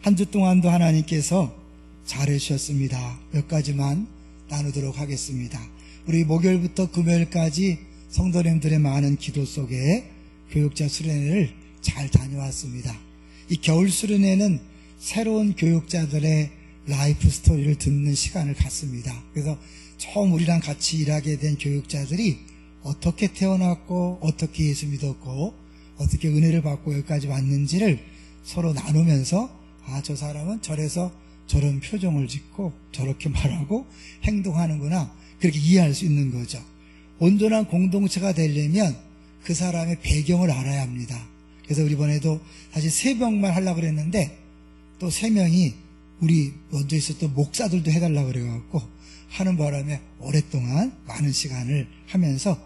한 주 동안도 하나님께서 잘해주셨습니다. 몇 가지만 나누도록 하겠습니다. 우리 목요일부터 금요일까지 성도님들의 많은 기도 속에 교육자 수련회를 잘 다녀왔습니다. 이 겨울 수련회는 새로운 교육자들의 라이프 스토리를 듣는 시간을 갖습니다. 그래서 처음 우리랑 같이 일하게 된 교육자들이 어떻게 태어났고 어떻게 예수 믿었고 어떻게 은혜를 받고 여기까지 왔는지를 서로 나누면서 저 사람은 저래서 저런 표정을 짓고 저렇게 말하고 행동하는구나, 그렇게 이해할 수 있는 거죠. 온전한 공동체가 되려면 그 사람의 배경을 알아야 합니다. 그래서 우리 이번에도 사실 3명만 하려고 그랬는데 또 3명이 우리 먼저 있었던 목사들도 해달라고 그래갖고 하는 바람에 오랫동안 많은 시간을 하면서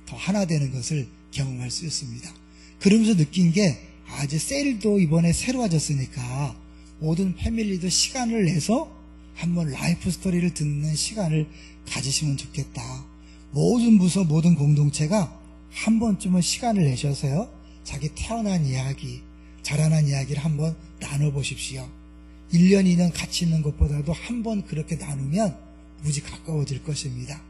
더 하나 되는 것을 경험할 수 있습니다. 그러면서 느낀 게 이제 셀도 이번에 새로워졌으니까 모든 패밀리도 시간을 내서 한번 라이프 스토리를 듣는 시간을 가지시면 좋겠다. 모든 부서, 모든 공동체가 한 번쯤은 시간을 내셔서요, 자기 태어난 이야기, 자라난 이야기를 한번 나눠보십시오. 1년, 2년 같이 있는 것보다도 한 번 그렇게 나누면 무지 가까워질 것입니다.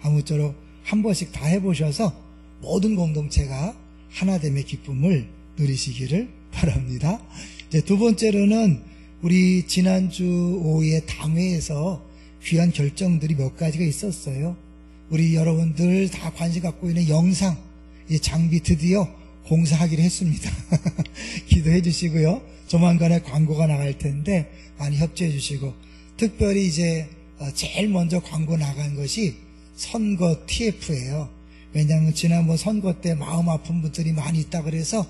아무쪼록 한 번씩 다 해보셔서 모든 공동체가 하나됨의 기쁨을 누리시기를 바랍니다. 이제 두 번째로는 우리 지난주 오후에 당회에서 귀한 결정들이 몇 가지가 있었어요. 우리 여러분들 다 관심 갖고 있는 영상, 이 장비 드디어 공사하기로 했습니다. 기도해 주시고요. 조만간에 광고가 나갈 텐데 많이 협조해 주시고, 특별히 이제 제일 먼저 광고 나간 것이 선거 TF예요. 왜냐하면 지난번 선거 때 마음 아픈 분들이 많이 있다 그래서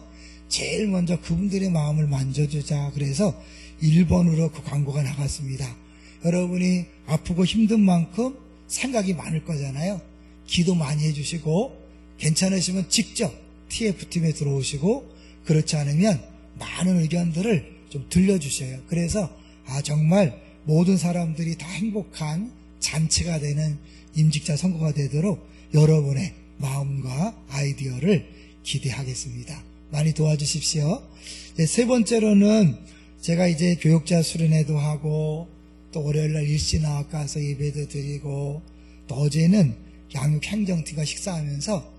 제일 먼저 그분들의 마음을 만져주자 그래서 1번으로 그 광고가 나갔습니다. 여러분이 아프고 힘든 만큼 생각이 많을 거잖아요. 기도 많이 해주시고 괜찮으시면 직접 TF팀에 들어오시고, 그렇지 않으면 많은 의견들을 좀 들려주셔요. 그래서 정말 모든 사람들이 다 행복한 잔치가 되는 임직자 선거가 되도록 여러분의 마음과 아이디어를 기대하겠습니다. 많이 도와주십시오. 세 번째로는 제가 이제 교육자 수련회도 하고 또 월요일날 일신학 가서 예배도 드리고 또 어제는 양육행정팀과 식사하면서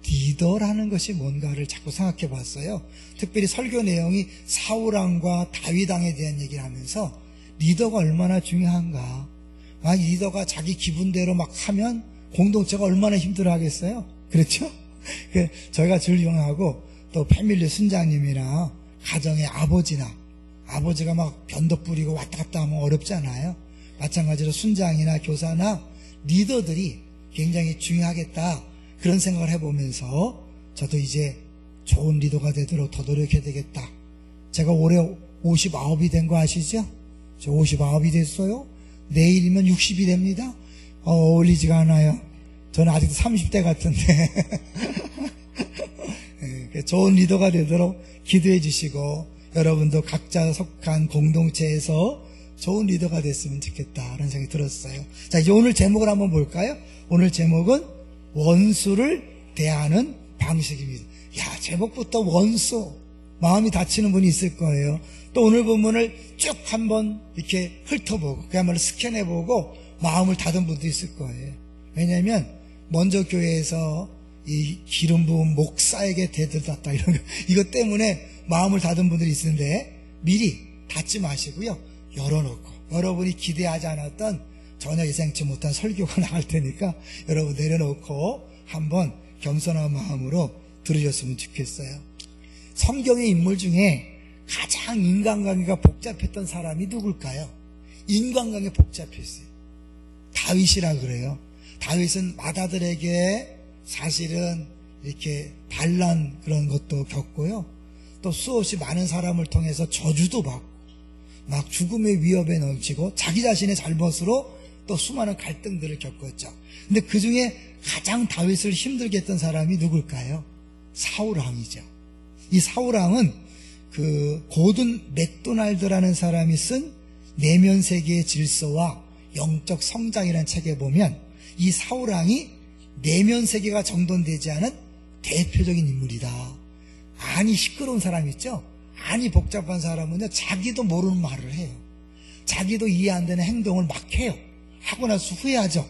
리더라는 것이 뭔가를 자꾸 생각해 봤어요. 특별히 설교 내용이 사울왕과 다윗왕에 대한 얘기를 하면서 리더가 얼마나 중요한가. 리더가 자기 기분대로 막 하면 공동체가 얼마나 힘들어 하겠어요? 그렇죠? 저희가 존경하고 또 패밀리 순장님이나 가정의 아버지가 막 변덕 부리고 왔다 갔다 하면 어렵잖아요. 마찬가지로 순장이나 교사나 리더들이 굉장히 중요하겠다, 그런 생각을 해보면서 저도 이제 좋은 리더가 되도록 더 노력해야 되겠다. 제가 올해 59이 된 거 아시죠? 저 59이 됐어요. 내일이면 60이 됩니다. 어울리지가 않아요. 저는 아직도 30대 같은데 좋은 리더가 되도록 기도해 주시고, 여러분도 각자 속한 공동체에서 좋은 리더가 됐으면 좋겠다라는 생각이 들었어요. 자, 이제 오늘 제목을 한번 볼까요? 오늘 제목은 원수를 대하는 방식입니다. 제목부터 원수, 마음이 다치는 분이 있을 거예요. 또 오늘 본문을 쭉 한번 이렇게 훑어보고 그야말로 스캔해보고 마음을 닫은 분도 있을 거예요. 왜냐하면 먼저 교회에서 이 기름 부은 목사에게 대들었다, 이런 거, 이것 때문에 마음을 닫은 분들이 있는데 미리 닫지 마시고요, 열어놓고 여러분이 기대하지 않았던 전혀 예상치 못한 설교가 나갈 테니까 여러분 내려놓고 한번 겸손한 마음으로 들으셨으면 좋겠어요. 성경의 인물 중에 가장 인간관계가 복잡했던 사람이 누굴까요? 인간관계 복잡했어요. 다윗이라 그래요. 다윗은 맏아들에게 사실은 이렇게 반란 그런 것도 겪고요, 또 수없이 많은 사람을 통해서 저주도 받고 막 죽음의 위협에 넘치고 자기 자신의 잘못으로 또 수많은 갈등들을 겪었죠. 근데 그 중에 가장 다윗을 힘들게 했던 사람이 누굴까요? 사울왕이죠. 이 사울왕은 그 고든 맥도날드라는 사람이 쓴 내면 세계의 질서와 영적 성장이라는 책에 보면 이 사울왕이 내면 세계가 정돈되지 않은 대표적인 인물이다. 안이 시끄러운 사람 있죠? 많이 복잡한 사람은요, 자기도 모르는 말을 해요. 자기도 이해 안 되는 행동을 막 해요. 하고 나서 후회하죠.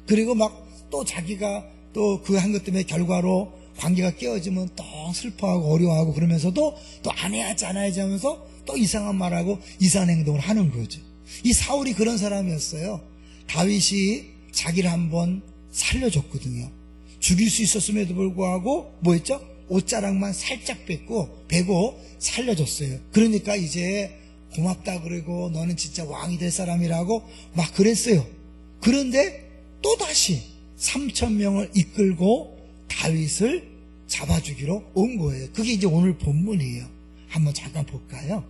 그리고 막 또 자기가 또 그 한 것 때문에 결과로 관계가 깨어지면 또 슬퍼하고 어려워하고 그러면서도 또 안 해야지 안 해야지 하면서 또 이상한 말하고 이상한 행동을 하는 거죠. 이 사울이 그런 사람이었어요. 다윗이 자기를 한번 살려줬거든요. 죽일 수 있었음에도 불구하고 뭐 했죠? 옷자락만 살짝 베고 살려줬어요. 그러니까 이제 고맙다 그러고 너는 진짜 왕이 될 사람이라고 막 그랬어요. 그런데 또다시 3,000명을 이끌고 다윗을 잡아주기로 온 거예요. 그게 이제 오늘 본문이에요. 한번 잠깐 볼까요?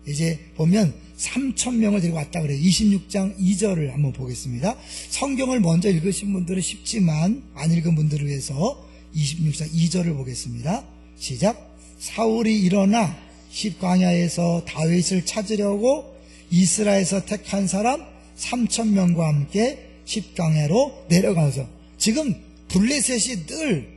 이제 보면 3,000명을 데리고 왔다 그래요. 26장 2절을 한번 보겠습니다. 성경을 먼저 읽으신 분들은 쉽지만 안 읽은 분들을 위해서 26장 2절을 보겠습니다. 시작. 사울이 일어나 십광야에서 다윗을 찾으려고 이스라엘에서 택한 사람 3,000명과 함께 십광야로 내려가서, 지금 블레셋이 늘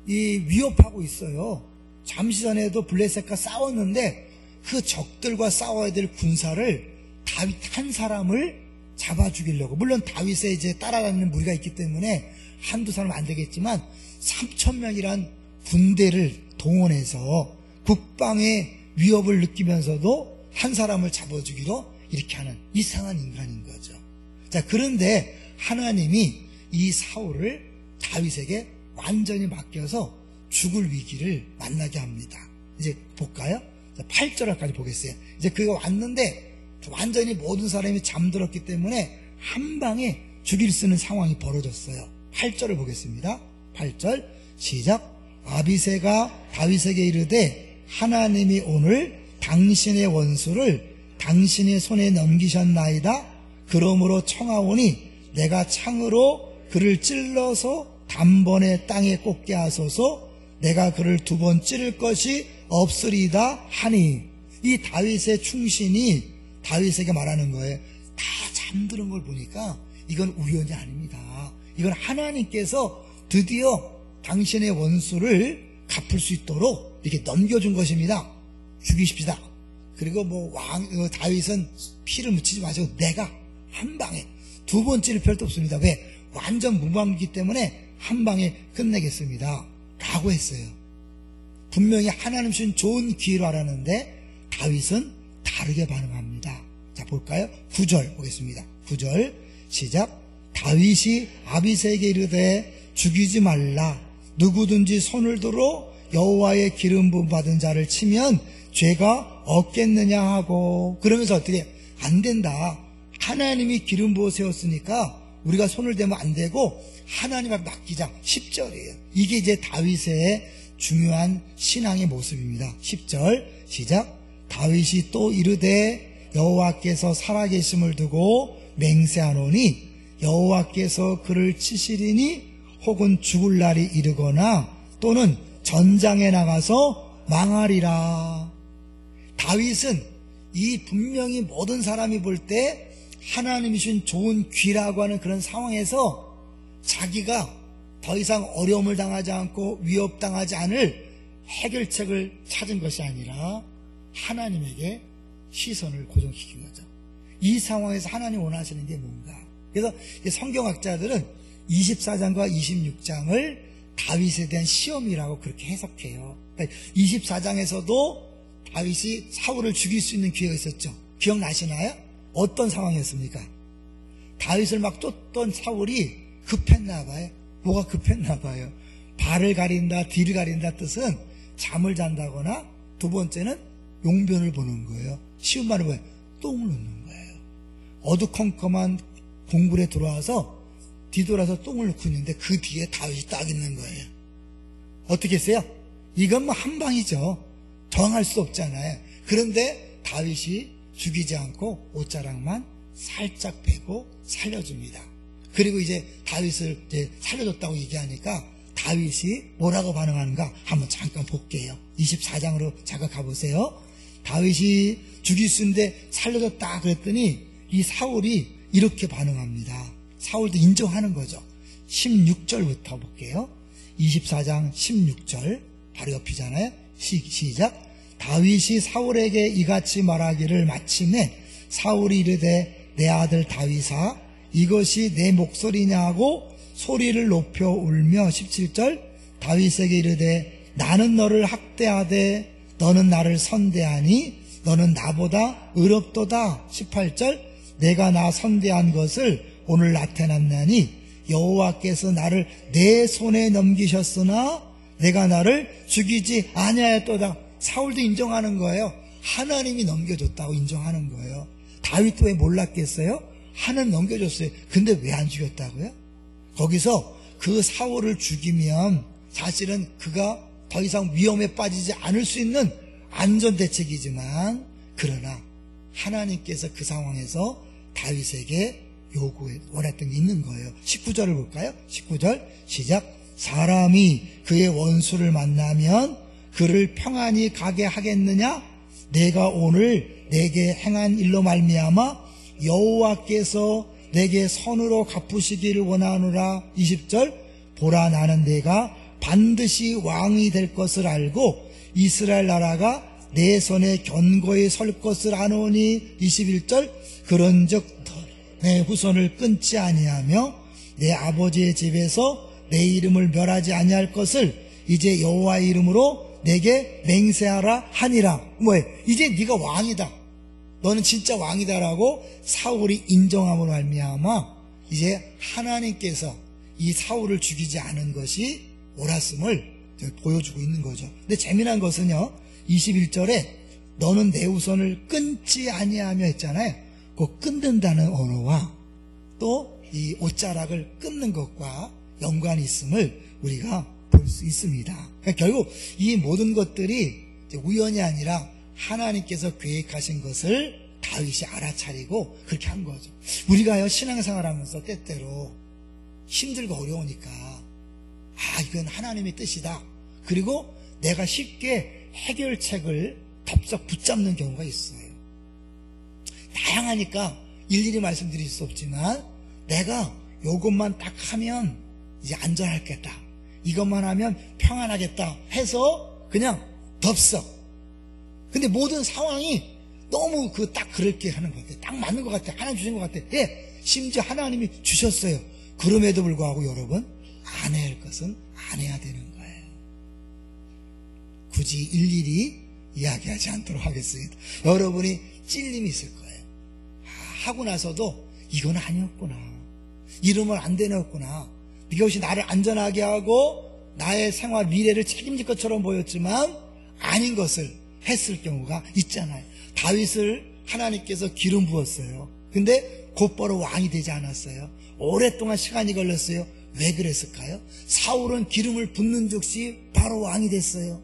위협하고 있어요. 잠시 전에도 블레셋과 싸웠는데 그 적들과 싸워야 될 군사를 다윗 한 사람을 잡아 죽이려고, 물론 다윗에 이제 따라다니는 무리가 있기 때문에 한두 사람 안 되겠지만 3,000명이란 군대를 동원해서 국방의 위협을 느끼면서도 한 사람을 잡아주기로 이렇게 하는 이상한 인간인 거죠. 자, 그런데 하나님이 이 사울을 다윗에게 완전히 맡겨서 죽을 위기를 만나게 합니다. 이제 볼까요? 8절까지 보겠어요. 이제 그가 왔는데 완전히 모든 사람이 잠들었기 때문에 한 방에 죽일 수 있는 상황이 벌어졌어요. 8절을 보겠습니다. 8절 시작. 아비새가 다윗에게 이르되 하나님이 오늘 당신의 원수를 당신의 손에 넘기셨나이다. 그러므로 청하오니 내가 창으로 그를 찔러서 단번에 땅에 꽂게 하소서. 내가 그를 2번 찌를 것이 없으리다 하니, 이 다윗의 충신이 다윗에게 말하는 거예요. 다 잠드는 걸 보니까 이건 우연이 아닙니다. 이건 하나님께서 드디어 당신의 원수를 갚을 수 있도록 이렇게 넘겨준 것입니다. 죽이십시다. 그리고 다윗은 피를 묻히지 마시고 내가 한 방에 2번 찌를 필요도 없습니다. 왜? 완전 무방비기 때문에 한 방에 끝내겠습니다. 라고 했어요. 분명히 하나님 주신 좋은 기회로 알았는데 다윗은 다르게 반응합니다. 자, 볼까요? 9절 보겠습니다. 9절 시작. 다윗이 아비새에게 이르되 죽이지 말라. 누구든지 손을 들어 여호와의 기름 부음 받은 자를 치면 죄가 없겠느냐 하고, 그러면서 어떻게 안 된다. 하나님이 기름 부어 세웠으니까 우리가 손을 대면 안 되고 하나님한테 맡기자. 10절이에요. 이게 이제 다윗의 중요한 신앙의 모습입니다. 10절 시작. 다윗이 또 이르되 여호와께서 살아계심을 두고 맹세하노니 여호와께서 그를 치시리니 혹은 죽을 날이 이르거나 또는 전장에 나가서 망하리라. 다윗은 이 분명히 모든 사람이 볼 때 하나님이 주신 좋은 귀라고 하는 그런 상황에서 자기가 더 이상 어려움을 당하지 않고 위협당하지 않을 해결책을 찾은 것이 아니라 하나님에게 시선을 고정시킨 거죠. 이 상황에서 하나님 원하시는 게 뭔가. 그래서 성경학자들은 24장과 26장을 다윗에 대한 시험이라고 그렇게 해석해요. 그러니까 24장에서도 다윗이 사울을 죽일 수 있는 기회가 있었죠. 기억나시나요? 어떤 상황이었습니까? 다윗을 막 쫓던 사울이 급했나 봐요. 뭐가 급했나 봐요. 발을 가린다, 뒤를 가린다 뜻은 잠을 잔다거나, 두 번째는 용변을 보는 거예요. 쉬운 말은 뭐예요? 똥을 넣는 거예요. 어두컴컴한 동굴에 들어와서 뒤돌아서 똥을 넣고 있는데 그 뒤에 다윗이 딱 있는 거예요. 어떻게 했어요? 이건 뭐 한 방이죠. 저항할 수 없잖아요. 그런데 다윗이 죽이지 않고 옷자락만 살짝 베고 살려줍니다. 그리고 이제 다윗을 이제 살려줬다고 얘기하니까 다윗이 뭐라고 반응하는가 한번 잠깐 볼게요. 24장으로 잠깐 가보세요. 다윗이 죽일 수 있는데 살려줬다 그랬더니 이 사울이 이렇게 반응합니다. 사울도 인정하는 거죠. 16절부터 볼게요. 24장 16절 바로 옆이잖아요. 시작. 다윗이 사울에게 이같이 말하기를 마침내 사울이 이르되 내 아들 다윗아 이것이 내 목소리냐 하고 소리를 높여 울며 17절 다윗에게 이르되 나는 너를 학대하되 너는 나를 선대하니 너는 나보다 의롭도다. 18절 내가 나 선대한 것을 오늘 나타났나니 여호와께서 나를 내 손에 넘기셨으나 내가 나를 죽이지 아니하였도다. 사울도 인정하는 거예요. 하나님이 넘겨줬다고 인정하는 거예요. 다윗도 왜 몰랐겠어요? 하나님 넘겨줬어요. 근데 왜 안 죽였다고요? 거기서 그 사울을 죽이면 사실은 그가 더 이상 위험에 빠지지 않을 수 있는 안전대책이지만 그러나 하나님께서 그 상황에서 다윗에게 원했던 게 있는 거예요. 19절을 볼까요? 19절 시작. 사람이 그의 원수를 만나면 그를 평안히 가게 하겠느냐? 내가 오늘 내게 행한 일로 말미암아 여호와께서 내게 선으로 갚으시기를 원하노라. 20절 보라 나는 내가 반드시 왕이 될 것을 알고 이스라엘 나라가 내 손에 견고히 설 것을 아노니. 21절 그런즉 내 후손을 끊지 아니하며 내 아버지의 집에서 내 이름을 멸하지 아니할 것을 이제 여호와의 이름으로 내게 맹세하라 하니라. 뭐해? 이제 네가 왕이다. 너는 진짜 왕이다라고 사울이 인정함으로 말미암아 이제 하나님께서 이 사울을 죽이지 않은 것이 옳았음을 보여주고 있는 거죠. 근데 재미난 것은요 21절에 너는 내 후손을 끊지 아니하며 했잖아요. 그 끊는다는 언어와 또 이 옷자락을 끊는 것과 연관이 있음을 우리가 볼 수 있습니다. 그러니까 결국 이 모든 것들이 우연이 아니라 하나님께서 계획하신 것을 다윗이 알아차리고 그렇게 한 거죠. 우리가요 신앙생활 하면서 때때로 힘들고 어려우니까 이건 하나님의 뜻이다. 그리고 내가 쉽게 해결책을 덥석 붙잡는 경우가 있어요. 다양하니까 일일이 말씀드릴 수 없지만 내가 요것만 딱 하면 이제 안전하겠다. 이것만 하면 평안하겠다 해서 그냥 덥석. 근데 모든 상황이 너무 딱 그렇게 하는 것 같아. 딱 맞는 것 같아. 하나님 주신 것 같아. 예, 심지어 하나님이 주셨어요. 그럼에도 불구하고 여러분 안 해야 할 것은 안 해야 되는 거예요. 굳이 일일이 이야기하지 않도록 하겠습니다. 여러분이 찔림이 있을 거예요. 하고 나서도 이건 아니었구나. 이러면 안 되었구나. 이것이 나를 안전하게 하고 나의 생활 미래를 책임질 것처럼 보였지만 아닌 것을 했을 경우가 있잖아요. 다윗을 하나님께서 기름 부었어요. 근데 곧바로 왕이 되지 않았어요. 오랫동안 시간이 걸렸어요. 왜 그랬을까요? 사울은 기름을 붓는 즉시 바로 왕이 됐어요.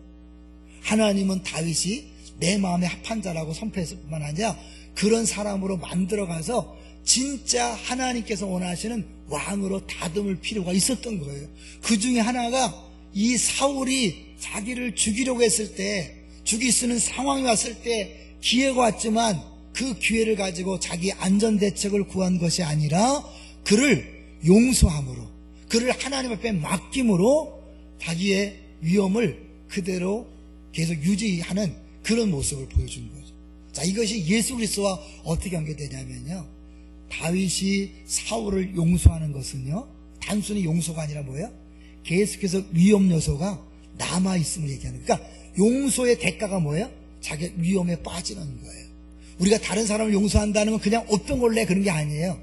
하나님은 다윗이 내 마음에 합한 자라고 선포했을 뿐만 아니라 그런 사람으로 만들어가서 진짜 하나님께서 원하시는 왕으로 다듬을 필요가 있었던 거예요. 그 중에 하나가 이 사울이 자기를 죽이려고 했을 때, 죽일 수 있는 상황이 왔을 때 기회가 왔지만 그 기회를 가지고 자기 안전대책을 구한 것이 아니라 그를 용서함으로, 그를 하나님 앞에 맡김으로 자기의 위험을 그대로 계속 유지하는 그런 모습을 보여준 거죠. 자, 이것이 예수 그리스도와 어떻게 연결되냐면요, 다윗이 사울을 용서하는 것은요 단순히 용서가 아니라 뭐예요? 계속해서 위험 요소가 남아있음을 얘기하는 거예요. 그러니까 용서의 대가가 뭐예요? 자기 위험에 빠지는 거예요. 우리가 다른 사람을 용서한다는 건 그냥 어떤 걸래 그런 게 아니에요.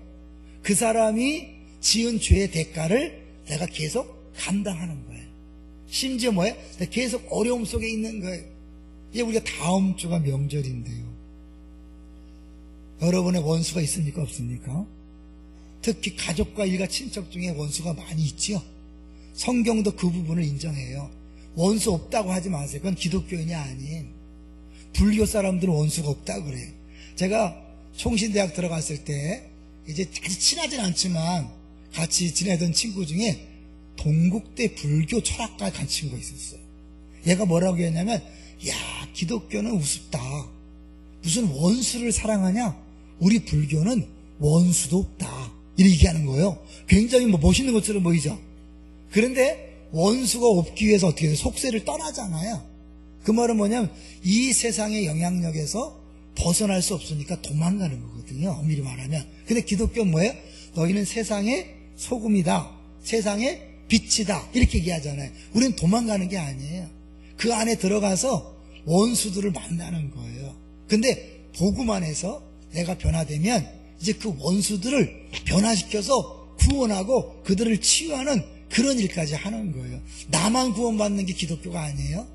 그 사람이 지은 죄의 대가를 내가 계속 감당하는 거예요. 심지어 뭐예요? 계속 어려움 속에 있는 거예요. 이제 우리가 다음 주가 명절인데요, 여러분의 원수가 있습니까? 없습니까? 특히 가족과 일가 친척 중에 원수가 많이 있죠. 성경도 그 부분을 인정해요. 원수 없다고 하지 마세요. 그건 기독교인이 아닌 불교 사람들은 원수가 없다고 그래요. 제가 총신대학 들어갔을 때 이제 아주 친하진 않지만 같이 지내던 친구 중에 동국대 불교 철학과에 간 친구가 있었어요. 얘가 뭐라고 했냐면, 야, 기독교는 우습다. 무슨 원수를 사랑하냐? 우리 불교는 원수도 없다. 이렇게 얘기하는 거예요. 굉장히 멋있는 것처럼 보이죠. 그런데 원수가 없기 위해서 어떻게 해요? 속세를 떠나잖아요. 그 말은 뭐냐면 이 세상의 영향력에서 벗어날 수 없으니까 도망가는 거거든요. 엄밀히 말하면. 근데 기독교는 뭐예요? 너희는 세상의 소금이다. 세상의 빛이다. 이렇게 얘기하잖아요. 우리는 도망가는 게 아니에요. 그 안에 들어가서 원수들을 만나는 거예요. 근데 복음 안에서 내가 변화되면 이제 그 원수들을 변화시켜서 구원하고 그들을 치유하는 그런 일까지 하는 거예요. 나만 구원받는 게 기독교가 아니에요.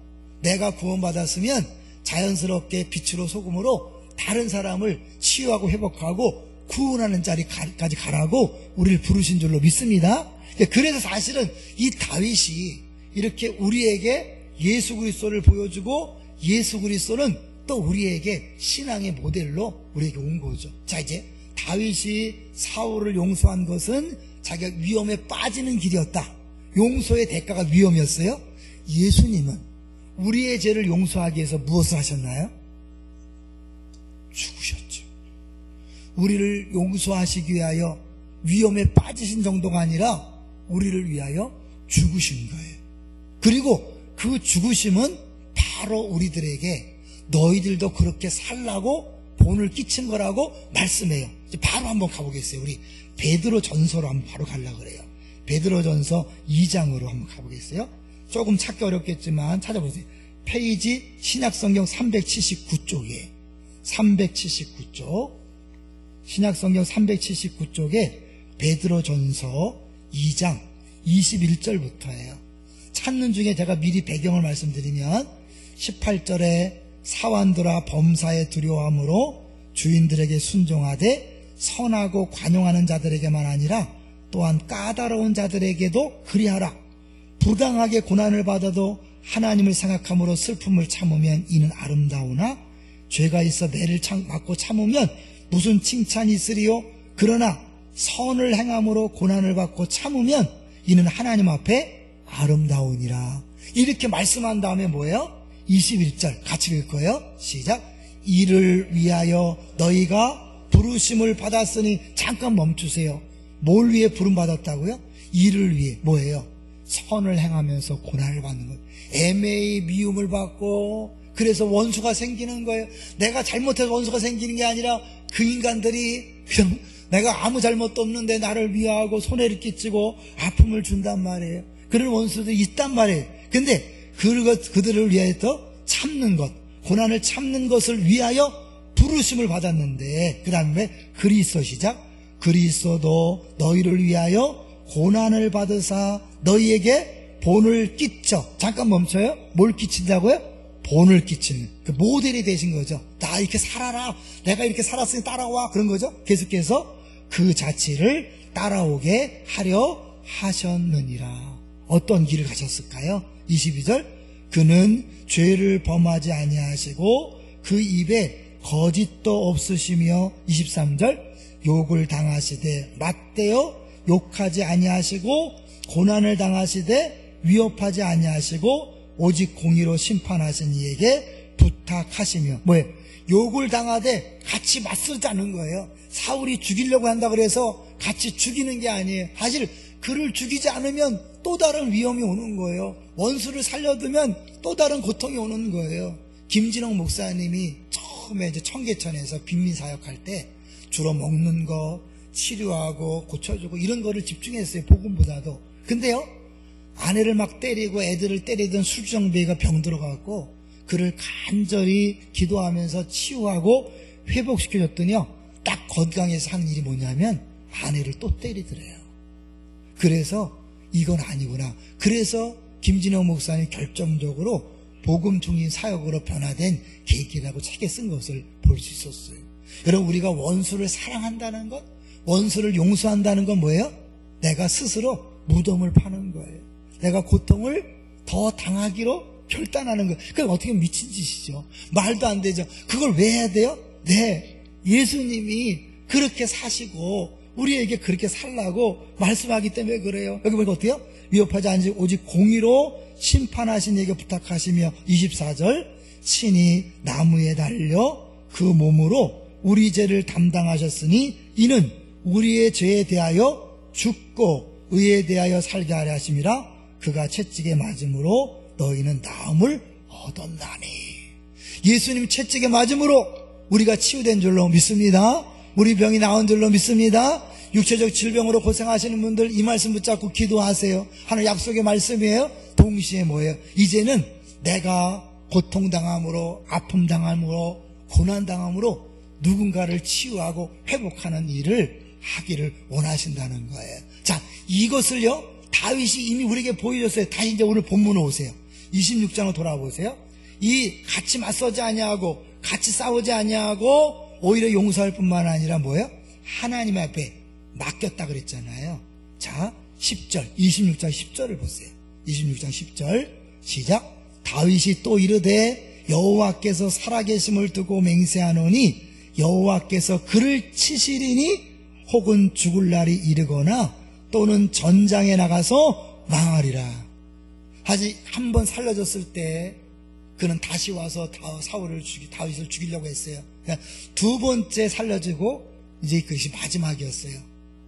내가 구원받았으면 자연스럽게 빛으로 소금으로 다른 사람을 치유하고 회복하고 구원하는 자리까지 가라고 우리를 부르신 줄로 믿습니다. 그래서 사실은 이 다윗이 이렇게 우리에게 예수 그리스도를 보여주고 예수 그리스도는 또 우리에게 신앙의 모델로 우리에게 온 거죠. 자, 이제 다윗이 사울을 용서한 것은 자기가 위험에 빠지는 길이었다. 용서의 대가가 위험이었어요. 예수님은 우리의 죄를 용서하기 위해서 무엇을 하셨나요? 죽으셨죠. 우리를 용서하시기 위하여 위험에 빠지신 정도가 아니라 우리를 위하여 죽으신 거예요. 그리고 그 죽으심은 바로 우리들에게 너희들도 그렇게 살라고 본을 끼친 거라고 말씀해요. 이제 바로 한번 가보겠어요. 우리 베드로 전서로 한번 바로 가려고 그래요. 베드로 전서 2장으로 한번 가보겠어요. 조금 찾기 어렵겠지만 찾아보세요. 페이지 신약성경 379쪽에 379쪽 신약성경 379쪽에 베드로 전서 2장 21절부터예요. 찾는 중에 제가 미리 배경을 말씀드리면 18절에 사완들아 범사에 두려워함으로 주인들에게 순종하되 선하고 관용하는 자들에게만 아니라 또한 까다로운 자들에게도 그리하라. 부당하게 고난을 받아도 하나님을 생각함으로 슬픔을 참으면 이는 아름다우나 죄가 있어 매를 맞고 참으면 무슨 칭찬이 있으리요. 그러나 선을 행함으로 고난을 받고 참으면 이는 하나님 앞에 아름다우니라. 이렇게 말씀한 다음에 뭐예요? 21절 같이 읽을 거예요. 시작. 이를 위하여 너희가 부르심을 받았으니 잠깐 멈추세요. 뭘 위해 부름 받았다고요? 이를 위해 뭐예요? 선을 행하면서 고난을 받는 거예요. 애매히 미움을 받고 그래서 원수가 생기는 거예요. 내가 잘못해서 원수가 생기는 게 아니라 그 인간들이 그냥 내가 아무 잘못도 없는데 나를 미워하고 손해를 끼치고 아픔을 준단 말이에요. 그런 원수들이 있단 말이에요. 근데 그들을 위하여 참는 것, 고난을 참는 것을 위하여 부르심을 받았는데 그 다음에 그리스도 시작. 그리스도도 너희를 위하여 고난을 받으사 너희에게 본을 끼쳐. 잠깐 멈춰요. 뭘 끼친다고요? 본을 끼치는 그 모델이 되신 거죠. 나 이렇게 살아라. 내가 이렇게 살았으니 따라와. 그런 거죠. 계속해서 그 자취를 따라오게 하려 하셨느니라. 어떤 길을 가셨을까요? 22절. 그는 죄를 범하지 아니하시고 그 입에 거짓도 없으시며 23절. 욕을 당하시되 맞대어 욕하지 아니하시고 고난을 당하시되 위협하지 아니하시고 오직 공의로 심판하신 이에게 부탁하시며 뭐예요? 욕을 당하되 같이 맞서자는 거예요. 사울이 죽이려고 한다 그래서 같이 죽이는 게 아니에요. 사실 그를 죽이지 않으면 또 다른 위험이 오는 거예요. 원수를 살려두면 또 다른 고통이 오는 거예요. 김진홍 목사님이 처음에 이제 청계천에서 빈민 사역할 때 주로 먹는 거, 치료하고 고쳐주고 이런 거를 집중했어요. 복음보다도. 근데요, 아내를 막 때리고 애들을 때리던 술주정뱅이가 병들어갖고 그를 간절히 기도하면서 치유하고 회복시켜줬더니요, 딱 건강해서 한 일이 뭐냐면 아내를 또 때리더래요. 그래서 이건 아니구나. 그래서 김진영 목사님 결정적으로 복음 중인 사역으로 변화된 계기라고 책에 쓴 것을 볼 수 있었어요. 여러분, 우리가 원수를 사랑한다는 것, 원수를 용서한다는 건 뭐예요? 내가 스스로 무덤을 파는 거예요. 내가 고통을 더 당하기로 결단하는 거예요. 그게 어떻게 미친 짓이죠. 말도 안 되죠. 그걸 왜 해야 돼요? 네, 예수님이 그렇게 사시고 우리에게 그렇게 살라고 말씀하기 때문에 그래요. 여기 보니까 어때요? 위협하지 않으시고 오직 공의로 심판하신 이에게 부탁하시며 24절. 친히 나무에 달려 그 몸으로 우리 죄를 담당하셨으니 이는 우리의 죄에 대하여 죽고 의에 대하여 살게 하려 하심이라. 그가 채찍에 맞음으로 너희는 나음을 얻었나니. 예수님 채찍에 맞음으로 우리가 치유된 줄로 믿습니다. 우리 병이 나은 줄로 믿습니다. 육체적 질병으로 고생하시는 분들 이 말씀 붙잡고 기도하세요. 하나님 약속의 말씀이에요. 동시에 뭐예요? 이제는 내가 고통당함으로, 아픔당함으로, 고난당함으로 누군가를 치유하고 회복하는 일을 하기를 원하신다는 거예요. 자, 이것을요 다윗이 이미 우리에게 보여줬어요. 다시 이제 오늘 본문으로 오세요. 26장으로 돌아보세요. 이 같이 맞서지 아니하고 같이 싸우지 아니하고 오히려 용서할 뿐만 아니라 뭐예요? 하나님 앞에 맡겼다 그랬잖아요. 자, 10절 26장 10절을 보세요. 26장 10절 시작. 다윗이 또 이르되 여호와께서 살아계심을 두고 맹세하노니 여호와께서 그를 치시리니 혹은 죽을 날이 이르거나 또는 전장에 나가서 망하리라. 아직 한 번 살려줬을 때 그는 다시 와서 다윗을 죽이려고 했어요. 그러니까 두 번째 살려주고 이제 그것이 마지막이었어요.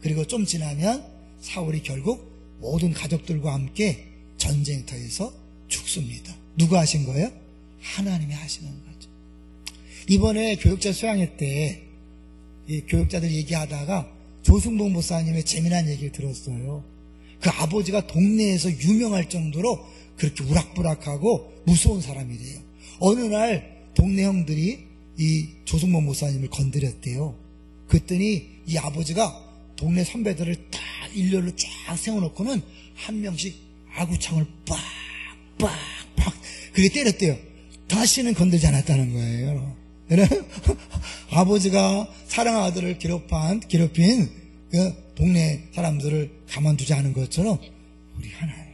그리고 좀 지나면 사울이 결국 모든 가족들과 함께 전쟁터에서 죽습니다. 누가 하신 거예요? 하나님이 하시는 거죠. 이번에 교육자 수양회 때 이 교육자들 얘기하다가 조승봉 목사님의 재미난 얘기를 들었어요. 그 아버지가 동네에서 유명할 정도로 그렇게 우락부락하고 무서운 사람이래요. 어느 날 동네 형들이 이 조승봉 목사님을 건드렸대요. 그랬더니 이 아버지가 동네 선배들을 다 일렬로 쫙 세워놓고는 한 명씩 아구창을 빡빡빡 그렇게 때렸대요. 다시는 건들지 않았다는 거예요. 아버지가 사랑하는 아들을 괴롭힌 그 동네 사람들을 가만두지 않은 것처럼 우리 하나님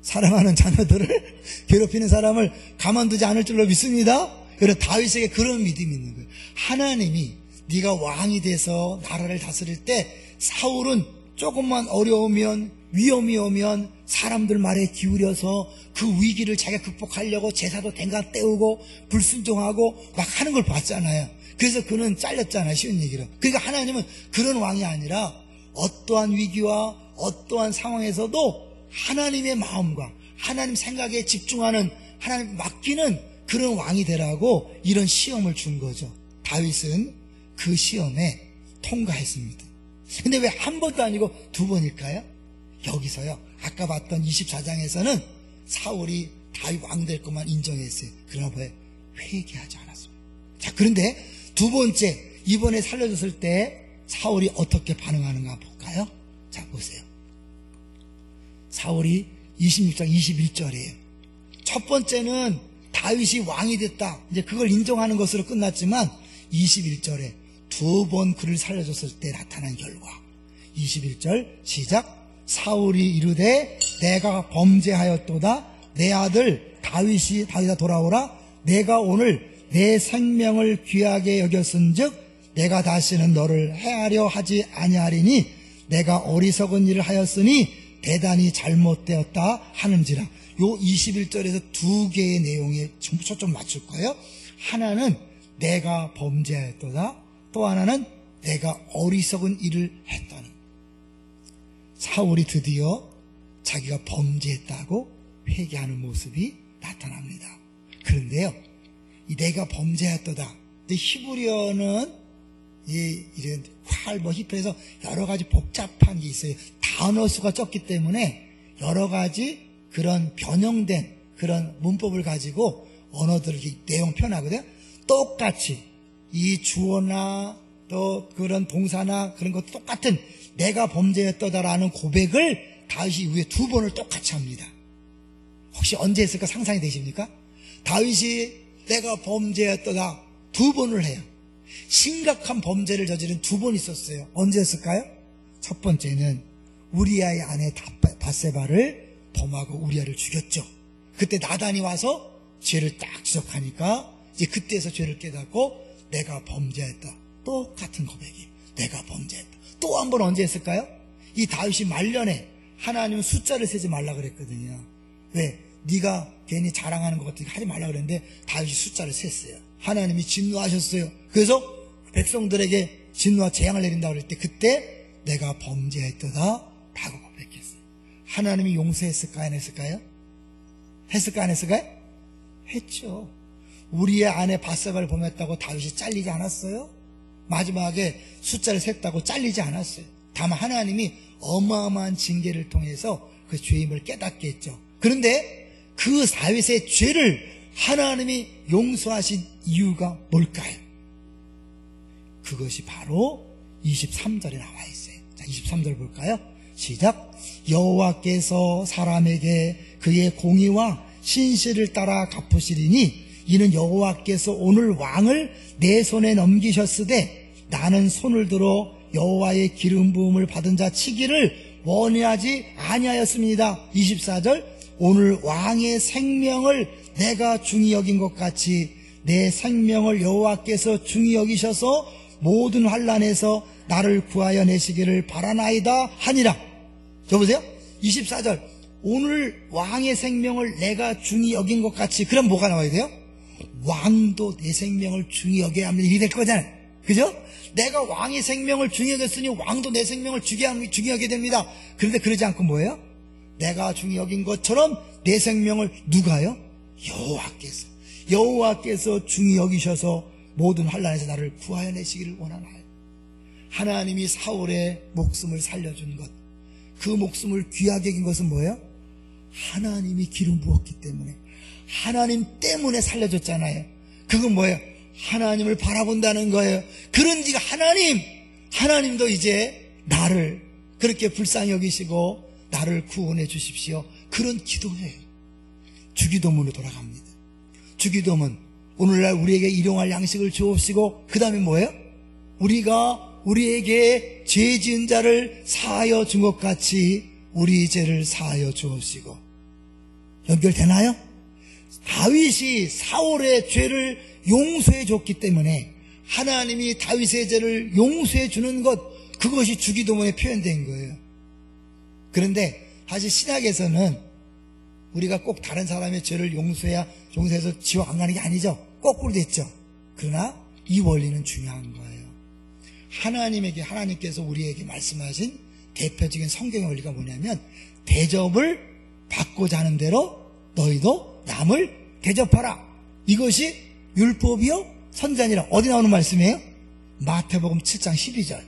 사랑하는 자녀들을 괴롭히는 사람을 가만두지 않을 줄로 믿습니다. 그래서 다윗에게 그런 믿음이 있는 거예요. 하나님이 네가 왕이 돼서 나라를 다스릴 때 사울은 조금만 어려우면 위험이 오면 사람들 말에 기울여서 그 위기를 자기가 극복하려고 제사도 댕가 떼우고 불순종하고 막 하는 걸 봤잖아요. 그래서 그는 잘렸잖아요. 쉬운 얘기로. 그러니까 하나님은 그런 왕이 아니라 어떠한 위기와 어떠한 상황에서도 하나님의 마음과 하나님 생각에 집중하는, 하나님 맡기는 그런 왕이 되라고 이런 시험을 준 거죠. 다윗은 그 시험에 통과했습니다. 근데 왜 한 번도 아니고 두 번일까요? 여기서요, 아까 봤던 24장에서는 사울이 다윗 왕 될 것만 인정했어요. 그러나 왜 회개하지 않았습니다. 자, 그런데 두 번째, 이번에 살려줬을 때 사울이 어떻게 반응하는가 볼까요? 자, 보세요. 사울이 26장 21절이에요. 첫 번째는 다윗이 왕이 됐다, 이제 그걸 인정하는 것으로 끝났지만 21절에 두 번 그를 살려줬을 때 나타난 결과, 21절 시작. 사울이 이르되 내가 범죄하였도다. 내 아들 다윗아 돌아오라. 내가 오늘 내 생명을 귀하게 여겼은즉 내가 다시는 너를 해하려 하지 아니하리니 내가 어리석은 일을 하였으니 대단히 잘못되었다 하는지라. 요 21절에서 두 개의 내용에 초점 맞출 거예요. 하나는 내가 범죄하였도다, 또 하나는 내가 어리석은 일을 했다는. 사울이 드디어 자기가 범죄했다고 회개하는 모습이 나타납니다. 그런데요, 이 내가 범죄했도다, 히브리어는 이런 히브리어에서 여러 가지 복잡한 게 있어요. 단어 수가 적기 때문에 여러 가지 그런 변형된 그런 문법을 가지고 언어들을 내용 표현하거든요. 똑같이 이 주어나 또 그런 동사나 그런 것도 똑같은 내가 범죄했다라는 고백을 다윗이 위에 두 번을 똑같이 합니다. 혹시 언제 했을까 상상이 되십니까? 다윗이 내가 범죄했다가 두 번을 해요. 심각한 범죄를 저지른 두 번 있었어요. 언제 했을까요? 첫 번째는 우리아의 아내 밧세바를 범하고 우리아를 죽였죠. 그때 나단이 와서 죄를 딱 지적하니까 이제 그때서 죄를 깨닫고 내가 범죄했다. 똑같은 고백이에요. 내가 범죄했다. 또 한 번 언제 했을까요? 이 다윗이 말년에 하나님은 숫자를 세지 말라 그랬거든요. 왜? 네가 괜히 자랑하는 것 같으니까 하지 말라 그랬는데 다윗이 숫자를 셌어요. 하나님이 진노하셨어요. 그래서 백성들에게 진노와 재앙을 내린다고 그럴 때 그때 내가 범죄했다 라고 고백했어요. 하나님이 용서했을까요? 안 했을까요? 했을까 안 했을까요? 했죠. 우리의 아내 밧세바를 범했다고 다윗이 잘리지 않았어요? 마지막에 숫자를 셌다고 잘리지 않았어요. 다만 하나님이 어마어마한 징계를 통해서 그 죄임을 깨닫게 했죠. 그런데 그 다윗의 죄를 하나님이 용서하신 이유가 뭘까요? 그것이 바로 23절에 나와 있어요. 자, 23절 볼까요? 시작. 여호와께서 사람에게 그의 공의와 신실을 따라 갚으시리니 이는 여호와께서 오늘 왕을 내 손에 넘기셨으되 나는 손을 들어 여호와의 기름 부음을 받은 자 치기를 원하지 아니하였습니다. 24절. 오늘 왕의 생명을 내가 중히 여긴 것 같이 내 생명을 여호와께서 중히 여기셔서 모든 환난에서 나를 구하여 내시기를 바라나이다 하니라. 여보세요? 24절. 오늘 왕의 생명을 내가 중히 여긴 것 같이. 그럼 뭐가 나와야 돼요? 왕도 내 생명을 중히 여겨야 하면 일이 될 거잖아요. 그죠? 내가 왕의 생명을 중히 여겼으니 왕도 내 생명을 중히 여게 됩니다. 그런데 그러지 않고 뭐예요? 내가 중히 여긴 것처럼 내 생명을 누가요? 여호와께서 중히 여기셔서 모든 환난에서 나를 구하여 내시기를 원하나요? 하나님이 사울의 목숨을 살려준 것, 그 목숨을 귀하게 여긴 것은 뭐예요? 하나님이 기름 부었기 때문에, 하나님 때문에 살려줬잖아요. 그건 뭐예요? 하나님을 바라본다는 거예요. 그런지 하나님도 이제 나를 그렇게 불쌍히 여기시고 나를 구원해 주십시오. 그런 기도해요. 주기도문으로 돌아갑니다. 주기도문, 오늘날 우리에게 일용할 양식을 주옵시고, 그 다음에 뭐예요? 우리가 우리에게 죄 지은 자를 사하여 준 것 같이 우리 죄를 사하여 주옵시고. 연결되나요? 다윗이 사울의 죄를 용서해 줬기 때문에 하나님이 다윗의 죄를 용서해 주는 것, 그것이 주기도문에 표현된 거예요. 그런데 사실 신약에서는 우리가 꼭 다른 사람의 죄를 용서해서 지옥 안 가는 게 아니죠. 거꾸로 됐죠. 그러나 이 원리는 중요한 거예요. 하나님께서 우리에게 말씀하신 대표적인 성경의 원리가 뭐냐면, 대접을 받고자 하는 대로 너희도 남을 대접하라. 이것이 율법이요 선지자니라. 어디 나오는 말씀이에요? 마태복음 7장 12절.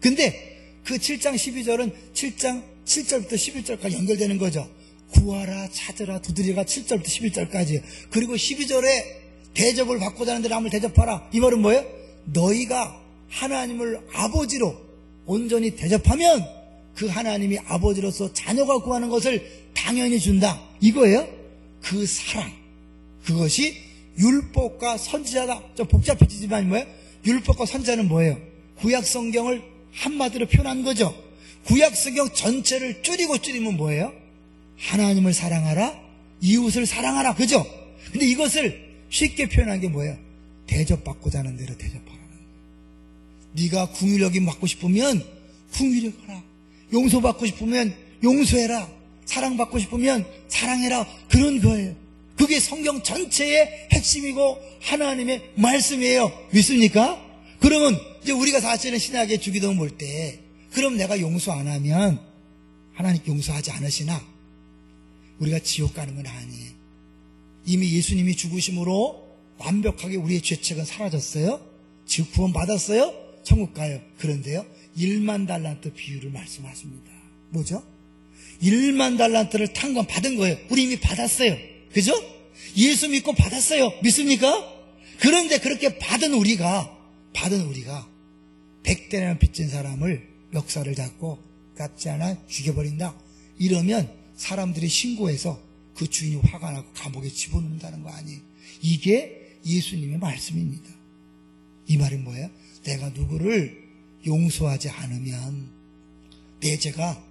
근데 그 7장 12절은 7장 7절부터 11절까지 연결되는 거죠. 구하라, 찾으라, 두드리라, 7절부터 11절까지. 그리고 12절에 대접을 받고자 하는 대로 남을 대접하라. 이 말은 뭐예요? 너희가 하나님을 아버지로 온전히 대접하면 그 하나님이 아버지로서 자녀가 구하는 것을 당연히 준다. 이거예요. 그 사랑, 그것이 율법과 선지자다. 좀 복잡해지지만 뭐예요? 율법과 선지자는 뭐예요? 구약성경을 한마디로 표현한 거죠. 구약성경 전체를 줄이면 뭐예요? 하나님을 사랑하라, 이웃을 사랑하라. 그죠? 근데 이것을 쉽게 표현한 게 뭐예요? 대접받고자 하는 대로 대접하라는 거예요. 네가 궁휼 여김 받고 싶으면 궁휼 여겨라, 용서받고 싶으면 용서해라, 사랑받고 싶으면 사랑해라. 그런 거예요. 그게 성경 전체의 핵심이고 하나님의 말씀이에요. 믿습니까? 그러면 이제 우리가 사실은 신약의 주기도문 볼 때, 그럼 내가 용서 안 하면 하나님께 용서하지 않으시나? 우리가 지옥 가는 건 아니에요. 이미 예수님이 죽으심으로 완벽하게 우리의 죄책은 사라졌어요. 즉 구원 받았어요. 천국 가요. 그런데요, 1만 달란트 비유를 말씀하십니다. 뭐죠? 1만 달란트를 탕감 받은 거예요. 우리 이미 받았어요. 그죠? 예수 믿고 받았어요. 믿습니까? 그런데 그렇게 받은 우리가 100대나 빚진 사람을 멱살을 잡고 갚지 않아 죽여버린다. 이러면 사람들이 신고해서 그 주인이 화가 나고 감옥에 집어넣는다는 거 아니에요. 이게 예수님의 말씀입니다. 이 말은 뭐예요? 내가 누구를 용서하지 않으면 내 죄가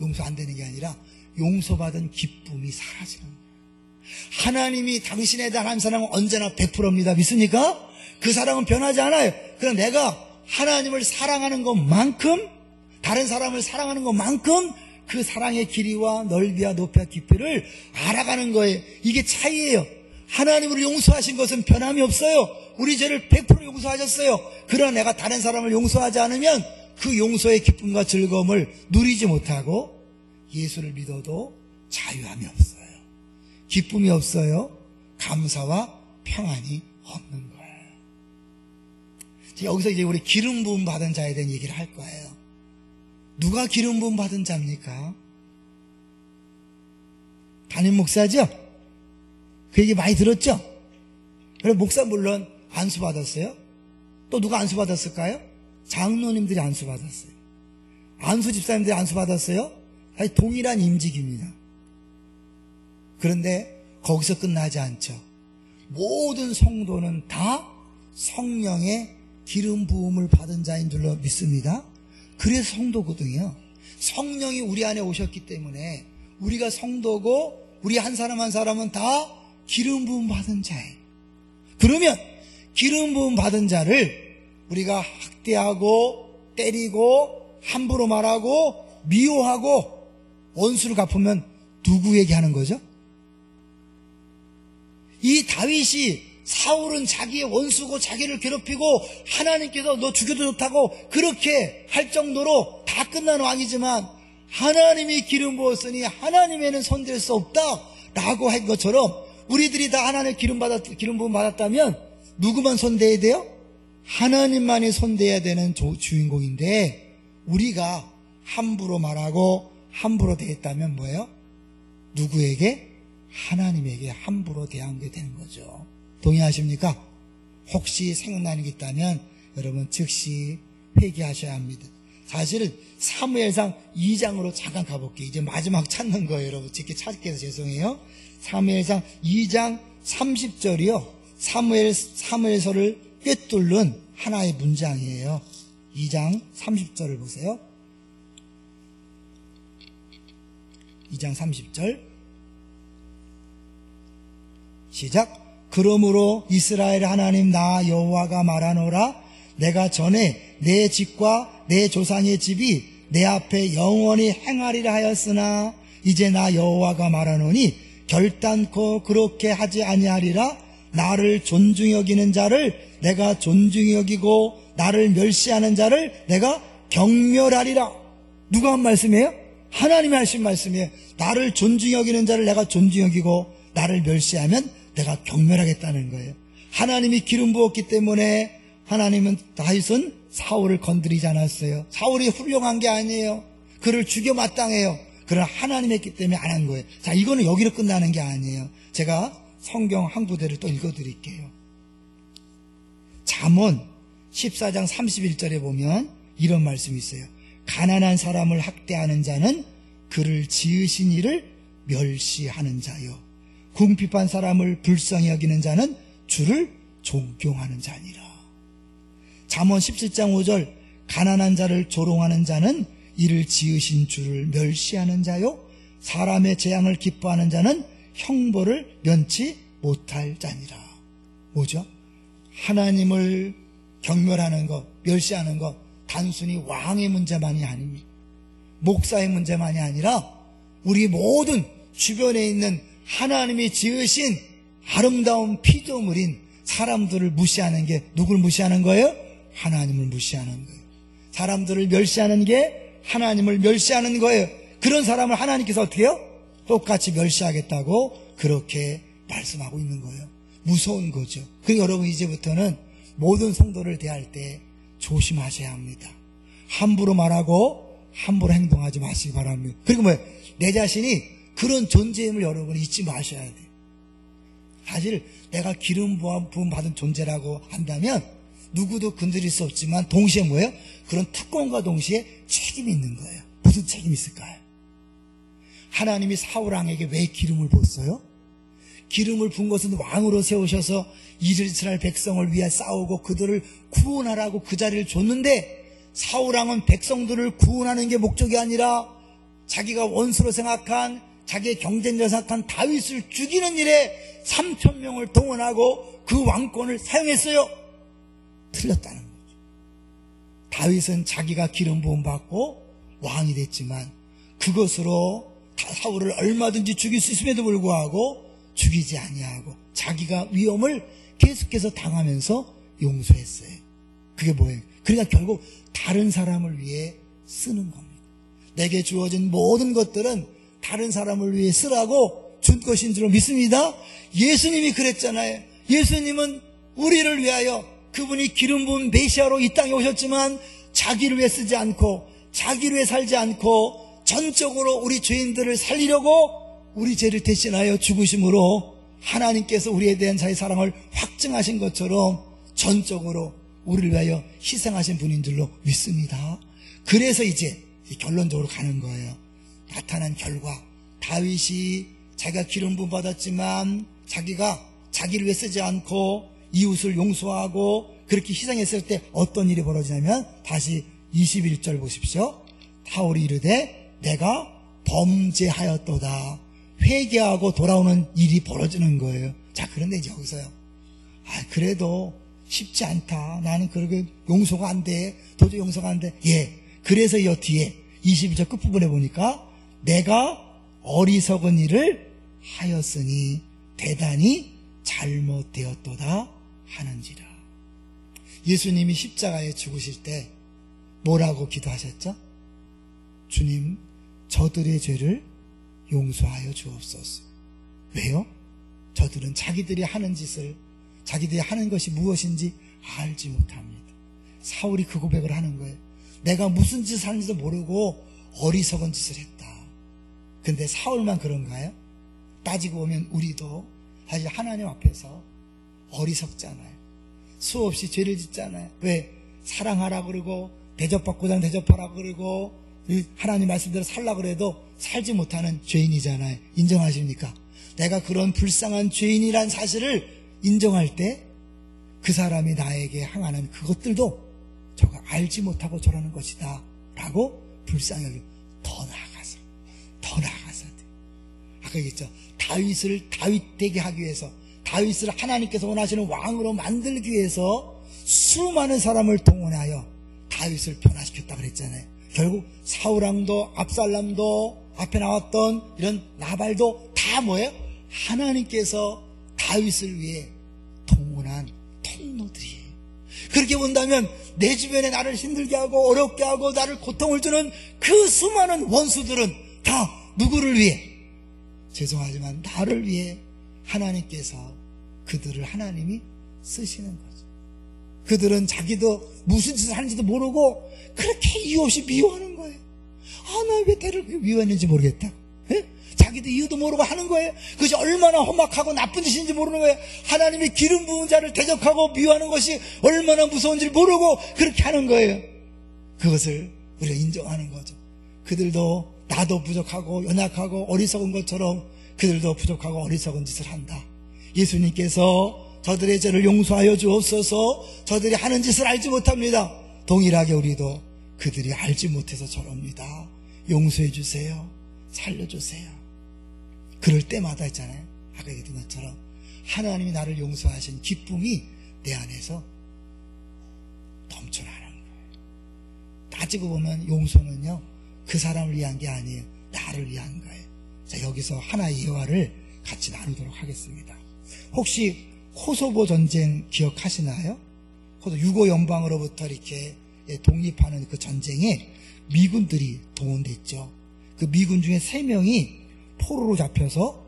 용서 안 되는 게 아니라 용서받은 기쁨이 사라지는 거예요. 하나님이 당신에 대한 한 사랑은 언제나 100%입니다. 믿습니까? 그 사랑은 변하지 않아요. 그럼 내가 하나님을 사랑하는 것만큼, 다른 사람을 사랑하는 것만큼 그 사랑의 길이와 넓이와 높이와 깊이를 알아가는 거예요. 이게 차이예요. 하나님으로 용서하신 것은 변함이 없어요. 우리 죄를 100% 용서하셨어요. 그러나 내가 다른 사람을 용서하지 않으면 그 용서의 기쁨과 즐거움을 누리지 못하고 예수를 믿어도 자유함이 없어요. 기쁨이 없어요. 감사와 평안이 없는 거예요. 여기서 이제 우리 기름 부음 받은 자에 대한 얘기를 할 거예요. 누가 기름 부음 받은 자입니까? 담임 목사죠? 그 얘기 많이 들었죠? 그래, 목사 물론 안수 받았어요. 또 누가 안수 받았을까요? 장로님들이 안수 받았어요. 안수 집사님들이 안수 받았어요. 사실 동일한 임직입니다. 그런데 거기서 끝나지 않죠. 모든 성도는 다 성령의 기름 부음을 받은 자인 줄로 믿습니다. 그래서 성도거든요. 성령이 우리 안에 오셨기 때문에 우리가 성도고 우리 한 사람 한 사람은 다 기름 부음 받은 자예요. 그러면 기름 부음 받은 자를 우리가 학대하고 때리고 함부로 말하고 미워하고 원수를 갚으면 누구에게 하는 거죠? 이 다윗이 사울은 자기의 원수고 자기를 괴롭히고 하나님께서 너 죽여도 좋다고 그렇게 할 정도로 다 끝난 왕이지만 하나님이 기름 부었으니 하나님에는 손댈 수 없다 라고 한 것처럼 우리들이 다 하나님의 기름 부음 받았다면 누구만 손대야 돼요? 하나님만이 손대야 되는 주인공인데 우리가 함부로 말하고 함부로 대했다면 뭐예요? 누구에게? 하나님에게 함부로 대한 게 되는 거죠. 동의하십니까? 혹시 생각나는 게 있다면 여러분 즉시 회개하셔야 합니다. 사실은 사무엘상 2장으로 잠깐 가볼게요. 이제 마지막 찾는 거예요. 여러분 이렇게 찾게 해서 죄송해요. 사무엘상 2장 30절이요. 사무엘서를 꿰뚫는 하나의 문장이에요. 2장 30절을 보세요. 2장 30절 시작. 그러므로 이스라엘 하나님 나 여호와가 말하노라 내가 전에 내 집과 내 조상의 집이 내 앞에 영원히 행하리라 하였으나 이제 나 여호와가 말하노니 결단코 그렇게 하지 아니하리라. 나를 존중히 여기는 자를 내가 존중히 여기고 나를 멸시하는 자를 내가 경멸하리라. 누가 한 말씀이에요? 하나님이 하신 말씀이에요. 나를 존중히 여기는 자를 내가 존중히 여기고 나를 멸시하면 내가 경멸하겠다는 거예요. 하나님이 기름 부었기 때문에 하나님은 다윗은 사울을 건드리지 않았어요. 사울이 훌륭한 게 아니에요. 그를 죽여 마땅해요. 그러나 하나님이 했기 때문에 안 한 거예요. 자, 이거는 여기로 끝나는 게 아니에요. 제가 성경 한 구절을 또 읽어드릴게요. 잠언 14장 31절에 보면 이런 말씀이 있어요. 가난한 사람을 학대하는 자는 그를 지으신 이를 멸시하는 자요. 궁핍한 사람을 불쌍히 여기는 자는 주를 존경하는 자니라. 잠언 17장 5절 가난한 자를 조롱하는 자는 이를 지으신 주를 멸시하는 자요. 사람의 재앙을 기뻐하는 자는 형벌을 면치 못할 자니라. 뭐죠? 하나님을 경멸하는 것, 멸시하는 것 단순히 왕의 문제만이 아닙니다. 목사의 문제만이 아니라 우리 모든 주변에 있는 하나님이 지으신 아름다운 피조물인 사람들을 무시하는 게 누굴 무시하는 거예요? 하나님을 무시하는 거예요. 사람들을 멸시하는 게 하나님을 멸시하는 거예요. 그런 사람을 하나님께서 어떻게 해요? 똑같이 멸시하겠다고 그렇게 말씀하고 있는 거예요. 무서운 거죠. 그러니까 여러분 이제부터는 모든 성도를 대할 때 조심하셔야 합니다. 함부로 말하고 함부로 행동하지 마시기 바랍니다. 그리고 내 자신이 그런 존재임을 여러분이 잊지 마셔야 돼요. 사실 내가 기름 부음 받은 존재라고 한다면 누구도 건드릴 수 없지만 동시에 뭐예요? 그런 특권과 동시에 책임이 있는 거예요. 무슨 책임이 있을까요? 하나님이 사울 왕에게 왜 기름을 부었어요? 기름을 부은 것은 왕으로 세우셔서 이스라엘 백성을 위해 싸우고 그들을 구원하라고 그 자리를 줬는데 사울 왕은 백성들을 구원하는 게 목적이 아니라 자기가 원수로 생각한 자기의 경쟁자로 생각한 다윗을 죽이는 일에 3,000명을 동원하고 그 왕권을 사용했어요. 틀렸다는 거죠. 다윗은 자기가 기름 부음 받고 왕이 됐지만 그것으로 사울을 얼마든지 죽일 수 있음에도 불구하고 죽이지 아니하고 자기가 위험을 계속해서 당하면서 용서했어요. 그게 뭐예요? 그러니까 결국 다른 사람을 위해 쓰는 겁니다. 내게 주어진 모든 것들은 다른 사람을 위해 쓰라고 준 것인 줄 믿습니다. 예수님이 그랬잖아요. 예수님은 우리를 위하여 그분이 기름 부은 메시아로 이 땅에 오셨지만 자기를 위해 쓰지 않고 자기를 위해 살지 않고 전적으로 우리 죄인들을 살리려고 우리 죄를 대신하여 죽으심으로 하나님께서 우리에 대한 자의 사랑을 확증하신 것처럼 전적으로 우리를 위하여 희생하신 분인 줄로 믿습니다. 그래서 이제 결론적으로 가는 거예요. 나타난 결과, 다윗이 자기가 기름 부음 받았지만 자기가 자기를 위해 쓰지 않고 이웃을 용서하고 그렇게 희생했을 때 어떤 일이 벌어지냐면 다시 21절 보십시오. 사울이 이르되 내가 범죄하였도다. 회개하고 돌아오는 일이 벌어지는 거예요. 자, 그런데 이제 여기서요. 그래도 쉽지 않다. 나는 그렇게 용서가 안 돼. 도저히 용서가 안 돼. 예. 그래서 이 뒤에 21절 끝부분에 보니까 내가 어리석은 일을 하였으니 대단히 잘못되었도다 하는지라. 예수님이 십자가에 죽으실 때 뭐라고 기도하셨죠? 주님, 저들의 죄를 용서하여 주옵소서. 왜요? 저들은 자기들이 하는 짓을, 자기들이 하는 것이 무엇인지 알지 못합니다. 사울이 그 고백을 하는 거예요. 내가 무슨 짓을 하는지도 모르고 어리석은 짓을 했다. 근데 사울만 그런가요? 따지고 보면 우리도 사실 하나님 앞에서 어리석잖아요. 수없이 죄를 짓잖아요. 왜? 사랑하라 그러고 대접받고자 대접하라 그러고 하나님 말씀대로 살라 그래도 살지 못하는 죄인이잖아요. 인정하십니까? 내가 그런 불쌍한 죄인이란 사실을 인정할 때 그 사람이 나에게 향하는 그것들도 저가 알지 못하고 저러는 것이다 라고 불쌍히 여기고 더 나아가서 아까 얘기했죠. 다윗을 다윗 되게 하기 위해서, 다윗을 하나님께서 원하시는 왕으로 만들기 위해서 수많은 사람을 동원하여 다윗을 변화시켰다 그랬잖아요. 결국 사울왕도 압살람도 앞에 나왔던 이런 나발도 다 뭐예요? 하나님께서 다윗을 위해 동원한 통로들이에요. 그렇게 본다면 내 주변에 나를 힘들게 하고 어렵게 하고 나를 고통을 주는 그 수많은 원수들은 다 누구를 위해? 죄송하지만 나를 위해 하나님께서 그들을 하나님이 쓰시는 거죠. 그들은 자기도 무슨 짓을 하는지도 모르고 그렇게 이유 없이 미워하는 거예요. 나 왜 걔를 미워했는지 모르겠다. 예? 자기도 이유도 모르고 하는 거예요. 그것이 얼마나 험악하고 나쁜 짓인지 모르는 거예요. 하나님이 기름 부은 자를 대적하고 미워하는 것이 얼마나 무서운지 모르고 그렇게 하는 거예요. 그것을 우리가 인정하는 거죠. 그들도 나도 부족하고 연약하고 어리석은 것처럼 그들도 부족하고 어리석은 짓을 한다. 예수님께서 저들의 죄를 용서하여 주옵소서. 저들이 하는 짓을 알지 못합니다. 동일하게 우리도 그들이 알지 못해서 저럽니다. 용서해 주세요. 살려주세요. 그럴 때마다 있잖아요. 아까 얘기했던 것처럼 하나님이 나를 용서하신 기쁨이 내 안에서 넘쳐나는 거예요. 따지고 보면 용서는요, 그 사람을 위한 게 아니에요. 나를 위한 거예요. 자, 여기서 하나의 예화를 같이 나누도록 하겠습니다. 혹시 코소보 전쟁 기억하시나요? 유고 연방으로부터 이렇게 독립하는 그 전쟁에 미군들이 동원됐죠. 그 미군 중에 3명이 포로로 잡혀서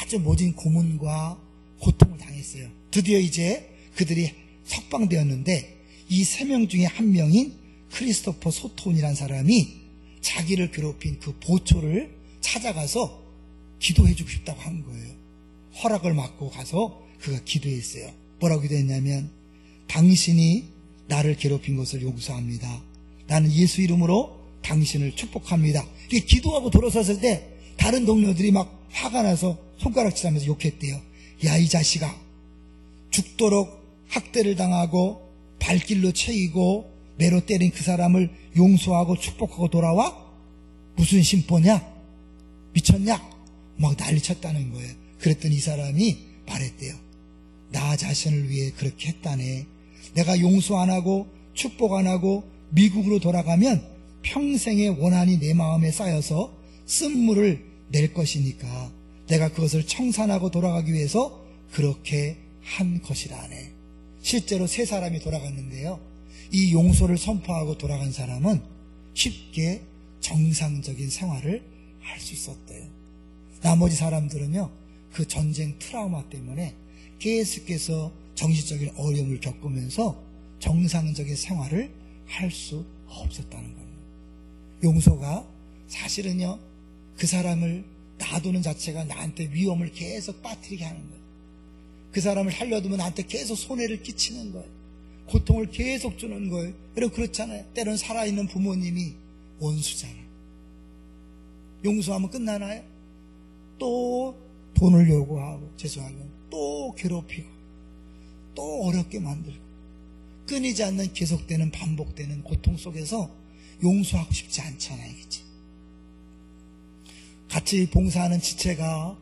아주 모진 고문과 고통을 당했어요. 드디어 이제 그들이 석방되었는데 이 3명 중에 한 명인 크리스토퍼 소톤이라는 사람이 자기를 괴롭힌 그 보초를 찾아가서 기도해주고 싶다고 한 거예요. 허락을 받고 가서 그가 기도했어요. 뭐라고 기도했냐면, 당신이 나를 괴롭힌 것을 용서합니다. 나는 예수 이름으로 당신을 축복합니다. 이렇게 기도하고 돌아섰을 때 다른 동료들이 막 화가 나서 손가락질하면서 욕했대요. 야, 이 자식아, 죽도록 학대를 당하고 발길로 채이고 매로 때린 그 사람을 용서하고 축복하고 돌아와? 무슨 심보냐? 미쳤냐? 막 난리쳤다는 거예요. 그랬더니 이 사람이 말했대요. 나 자신을 위해 그렇게 했다네. 내가 용서 안 하고 축복 안 하고 미국으로 돌아가면 평생의 원한이 내 마음에 쌓여서 쓴물을 낼 것이니까 내가 그것을 청산하고 돌아가기 위해서 그렇게 한 것이라네. 실제로 3사람이 돌아갔는데요, 이 용서를 선포하고 돌아간 사람은 쉽게 정상적인 생활을 할 수 있었대요. 나머지 사람들은요, 그 전쟁 트라우마 때문에 계속해서 정신적인 어려움을 겪으면서 정상적인 생활을 할 수 없었다는 겁니다. 용서가 사실은요, 그 사람을 놔두는 자체가 나한테 위험을 계속 빠뜨리게 하는 거예요. 그 사람을 살려두면 나한테 계속 손해를 끼치는 거예요. 고통을 계속 주는 거예요. 여러분 그렇잖아요. 때로는 살아있는 부모님이 원수잖아요. 용서하면 끝나나요? 또 돈을 요구하고, 죄송하면 또 괴롭히고, 또 어렵게 만들고, 끊이지 않는 계속되는 반복되는 고통 속에서 용서하고 싶지 않잖아요. 그치? 같이 봉사하는 지체가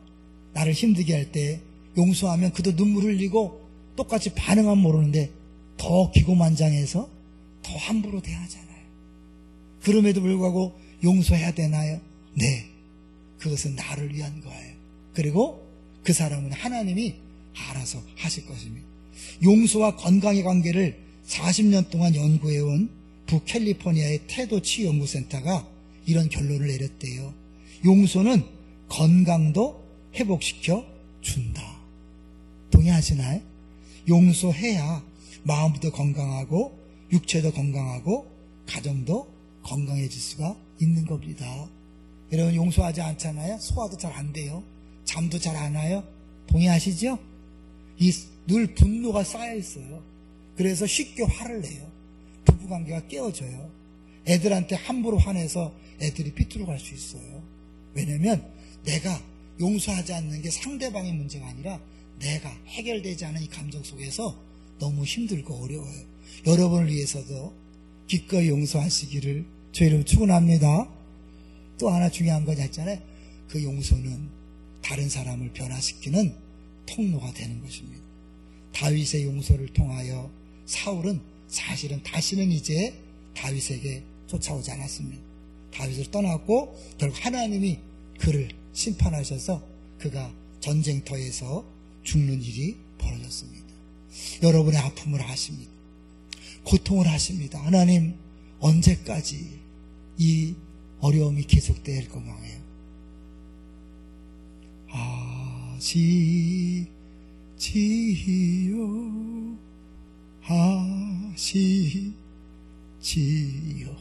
나를 힘들게 할 때 용서하면 그도 눈물 흘리고 똑같이 반응하면 모르는데 더 기고만장해서 더 함부로 대하잖아요. 그럼에도 불구하고 용서해야 되나요? 네. 그것은 나를 위한 거예요. 그리고 그 사람은 하나님이 알아서 하실 것입니다. 용서와 건강의 관계를 40년 동안 연구해온 북캘리포니아의 테도 치유연구센터가 이런 결론을 내렸대요. 용서는 건강도 회복시켜 준다. 동의하시나요? 용서해야 마음도 건강하고 육체도 건강하고 가정도 건강해질 수가 있는 겁니다. 여러분 용서하지 않잖아요? 소화도 잘 안 돼요. 잠도 잘 안 와요. 동의하시죠? 늘 분노가 쌓여 있어요. 그래서 쉽게 화를 내요. 부부관계가 깨어져요. 애들한테 함부로 화내서 애들이 삐뚤어 갈 수 있어요. 왜냐면 내가 용서하지 않는 게 상대방의 문제가 아니라 내가 해결되지 않은 이 감정 속에서 너무 힘들고 어려워요. 여러분을 위해서도 기꺼이 용서하시기를 저 이름 축원합니다. 또 하나 중요한 건 있잖아요. 그 용서는 다른 사람을 변화시키는 통로가 되는 것입니다. 다윗의 용서를 통하여 사울은 사실은 다시는 이제 다윗에게 쫓아오지 않았습니다. 다윗을 떠났고 결국 하나님이 그를 심판하셔서 그가 전쟁터에서 죽는 일이 벌어졌습니다. 여러분의 아픔을 아십니다. 고통을 아십니다. 하나님 언제까지 이 어려움이 계속될 건가요? 아시지요 아시지요.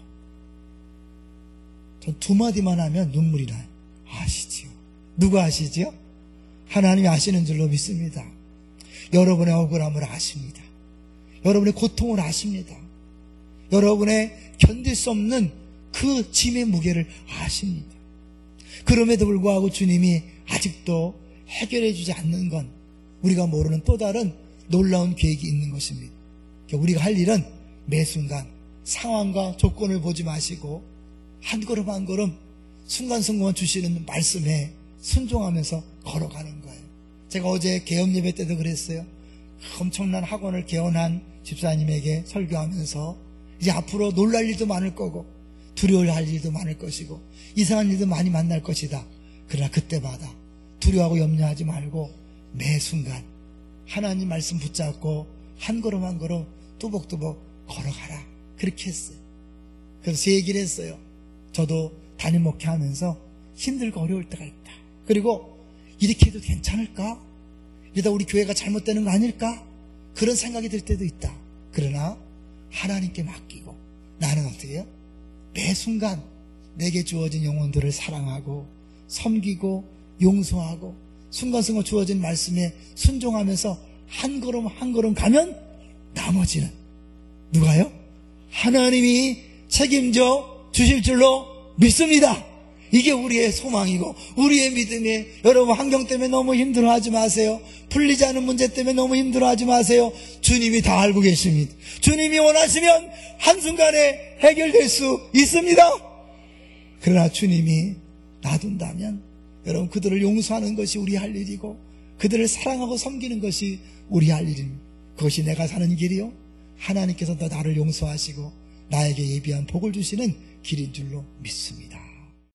전 두 마디만 하면 눈물이 나요. 아시지요. 누가 아시지요? 하나님이 아시는 줄로 믿습니다. 여러분의 억울함을 아십니다. 여러분의 고통을 아십니다. 여러분의 견딜 수 없는 그 짐의 무게를 아십니다. 그럼에도 불구하고 주님이 아직도 해결해 주지 않는 건 우리가 모르는 또 다른 놀라운 계획이 있는 것입니다. 우리가 할 일은 매 순간 상황과 조건을 보지 마시고 한 걸음 한 걸음 순간순간 주시는 말씀에 순종하면서 걸어가는 거예요. 제가 어제 개업 예배 때도 그랬어요. 엄청난 학원을 개원한 집사님에게 설교하면서 이제 앞으로 놀랄 일도 많을 거고 두려워할 일도 많을 것이고 이상한 일도 많이 만날 것이다. 그러나 그때마다 두려워하고 염려하지 말고 매 순간 하나님 말씀 붙잡고 한 걸음 한 걸음 뚜벅뚜벅 걸어가라. 그렇게 했어요. 그래서 제 얘기를 했어요. 저도 담임 목회하면서 힘들고 어려울 때가 있다. 그리고 이렇게 해도 괜찮을까? 이러다 우리 교회가 잘못되는 거 아닐까? 그런 생각이 들 때도 있다. 그러나 하나님께 맡기고 나는 어떻게 해요? 매 순간 내게 주어진 영혼들을 사랑하고 섬기고 용서하고 순간순간 주어진 말씀에 순종하면서 한 걸음 한 걸음 가면 나머지는 누가요? 하나님이 책임져 주실 줄로 믿습니다. 이게 우리의 소망이고 우리의 믿음이에요. 여러분 환경 때문에 너무 힘들어하지 마세요. 풀리지 않은 문제 때문에 너무 힘들어하지 마세요. 주님이 다 알고 계십니다. 주님이 원하시면 한순간에 해결될 수 있습니다. 그러나 주님이 놔둔다면 여러분 그들을 용서하는 것이 우리 할 일이고 그들을 사랑하고 섬기는 것이 우리 할 일입니다. 그것이 내가 사는 길이요 하나님께서 더 나를 용서하시고 나에게 예비한 복을 주시는 길인 줄로 믿습니다.